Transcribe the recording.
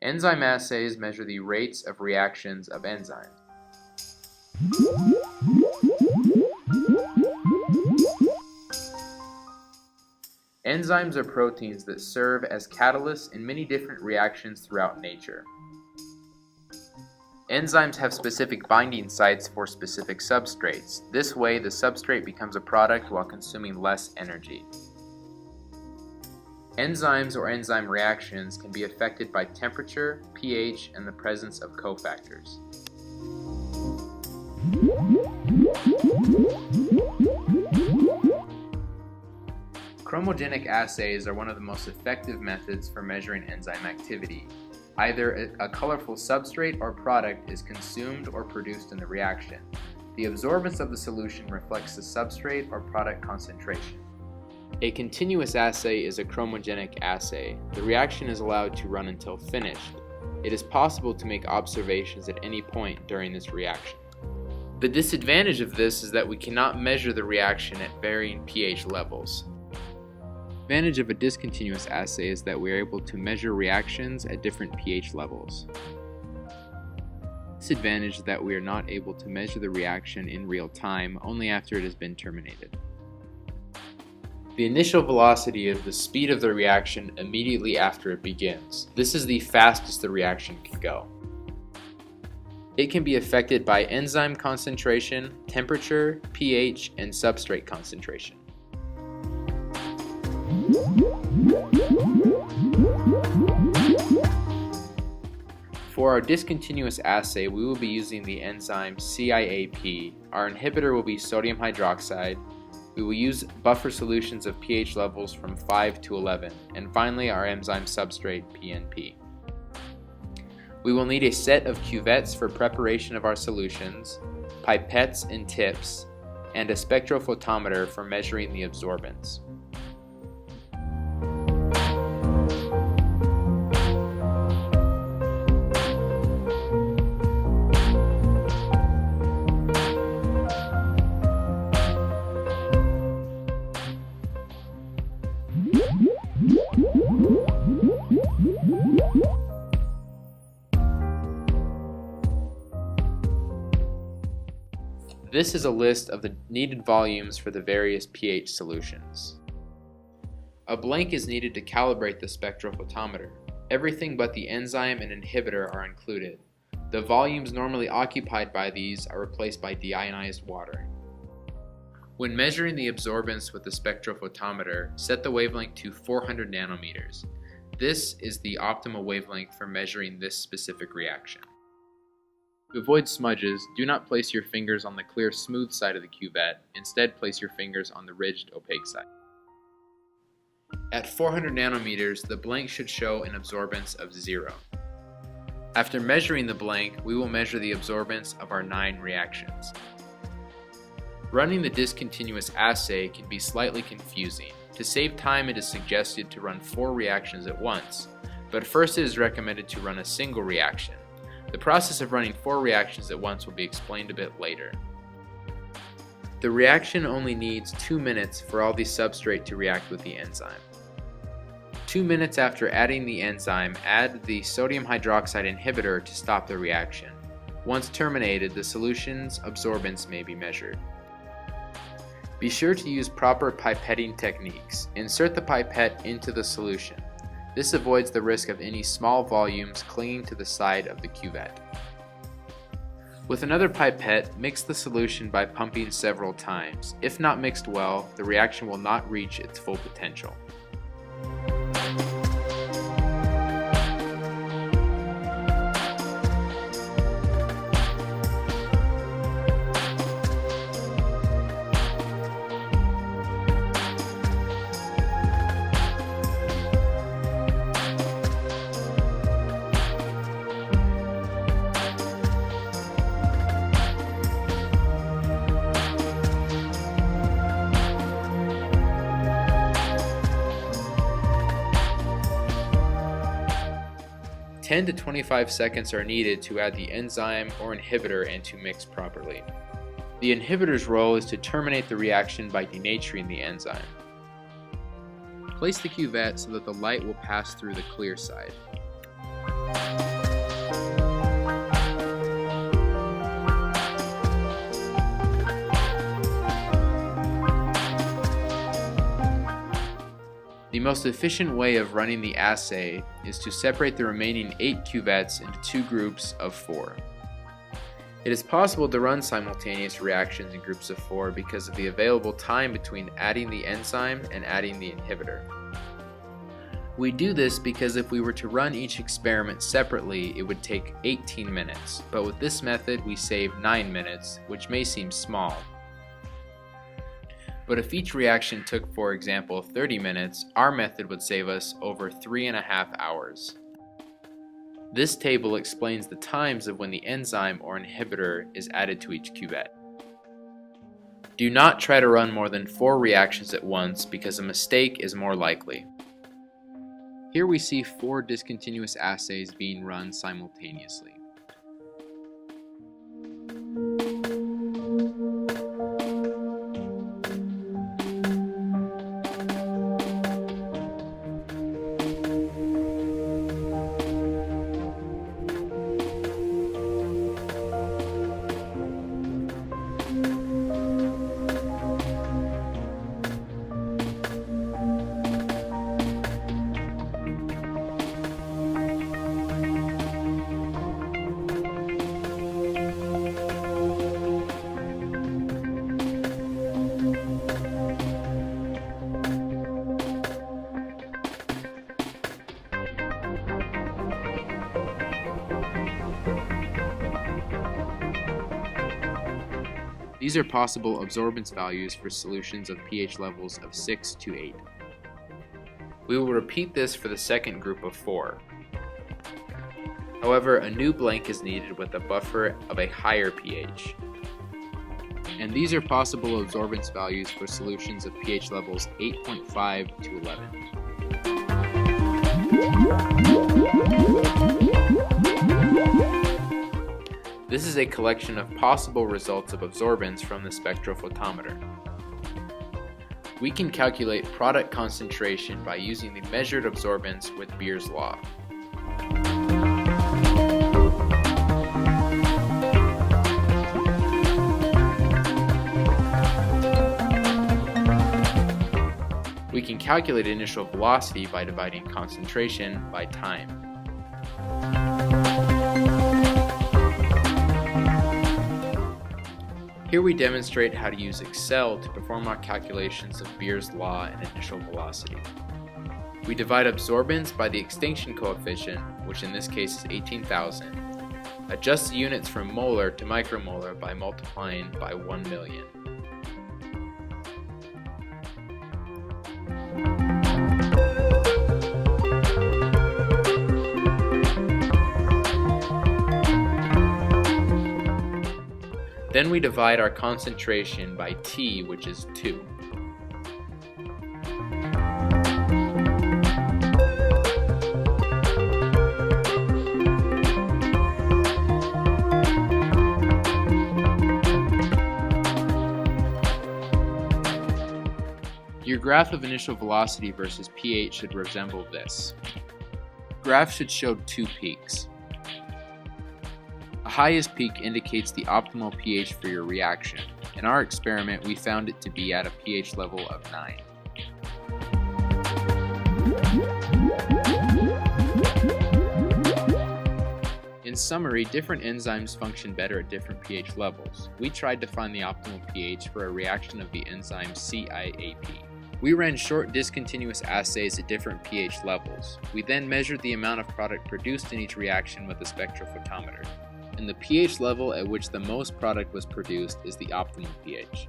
Enzyme assays measure the rates of reactions of enzymes. Enzymes are proteins that serve as catalysts in many different reactions throughout nature. Enzymes have specific binding sites for specific substrates. This way, the substrate becomes a product while consuming less energy. Enzymes or enzyme reactions can be affected by temperature, pH, and the presence of cofactors. Chromogenic assays are one of the most effective methods for measuring enzyme activity. Either a colorful substrate or product is consumed or produced in the reaction. The absorbance of the solution reflects the substrate or product concentration. A continuous assay is a chromogenic assay. The reaction is allowed to run until finished. It is possible to make observations at any point during this reaction. The disadvantage of this is that we cannot measure the reaction at varying pH levels. The advantage of a discontinuous assay is that we are able to measure reactions at different pH levels. The disadvantage is that we are not able to measure the reaction in real time, only after it has been terminated. The initial velocity is the speed of the reaction immediately after it begins. This is the fastest the reaction can go. It can be affected by enzyme concentration, temperature, pH, and substrate concentration. For our discontinuous assay, we will be using the enzyme CIAP. Our inhibitor will be sodium hydroxide. We will use buffer solutions of pH levels from 5 to 11, and finally our enzyme substrate PNP. We will need a set of cuvettes for preparation of our solutions, pipettes and tips, and a spectrophotometer for measuring the absorbance. This is a list of the needed volumes for the various pH solutions. A blank is needed to calibrate the spectrophotometer. Everything but the enzyme and inhibitor are included. The volumes normally occupied by these are replaced by deionized water. When measuring the absorbance with the spectrophotometer, set the wavelength to 400 nanometers. This is the optimal wavelength for measuring this specific reaction. To avoid smudges, do not place your fingers on the clear, smooth side of the cuvette. Instead, place your fingers on the ridged, opaque side. At 400 nanometers, the blank should show an absorbance of 0. After measuring the blank, we will measure the absorbance of our 9 reactions. Running the discontinuous assay can be slightly confusing. To save time, it is suggested to run 4 reactions at once, but first it is recommended to run a single reaction. The process of running 4 reactions at once will be explained a bit later. The reaction only needs 2 minutes for all the substrate to react with the enzyme. 2 minutes after adding the enzyme, add the sodium hydroxide inhibitor to stop the reaction. Once terminated, the solution's absorbance may be measured. Be sure to use proper pipetting techniques. Insert the pipette into the solution. This avoids the risk of any small volumes clinging to the side of the cuvette. With another pipette, mix the solution by pumping several times. If not mixed well, the reaction will not reach its full potential. (10 to 25 seconds are needed to add the enzyme or inhibitor and to mix properly. The inhibitor's role is to terminate the reaction by denaturing the enzyme. Place the cuvette so that the light will pass through the clear side. The most efficient way of running the assay is to separate the remaining 8 cuvettes into 2 groups of 4. It is possible to run simultaneous reactions in groups of 4 because of the available time between adding the enzyme and adding the inhibitor. We do this because if we were to run each experiment separately, it would take 18 minutes, but with this method we save 9 minutes, which may seem small. But if each reaction took, for example, 30 minutes, our method would save us over 3.5 hours. This table explains the times of when the enzyme or inhibitor is added to each cuvette. Do not try to run more than 4 reactions at once because a mistake is more likely. Here we see 4 discontinuous assays being run simultaneously. These are possible absorbance values for solutions of pH levels of 6 to 8. We will repeat this for the second group of 4. However, a new blank is needed with a buffer of a higher pH. And these are possible absorbance values for solutions of pH levels 8.5 to 11. This is a collection of possible results of absorbance from the spectrophotometer. We can calculate product concentration by using the measured absorbance with Beer's law. We can calculate initial velocity by dividing concentration by time. Here we demonstrate how to use Excel to perform our calculations of Beer's law and initial velocity. We divide absorbance by the extinction coefficient, which in this case is 18,000, adjust the units from molar to micromolar by multiplying by 1 million. Then we divide our concentration by T, which is 2. Your graph of initial velocity versus pH should resemble this. The graph should show 2 peaks. The highest peak indicates the optimal pH for your reaction. In our experiment, we found it to be at a pH level of 9. In summary, different enzymes function better at different pH levels. We tried to find the optimal pH for a reaction of the enzyme CIAP. We ran short discontinuous assays at different pH levels. We then measured the amount of product produced in each reaction with a spectrophotometer. And the pH level at which the most product was produced is the optimal pH.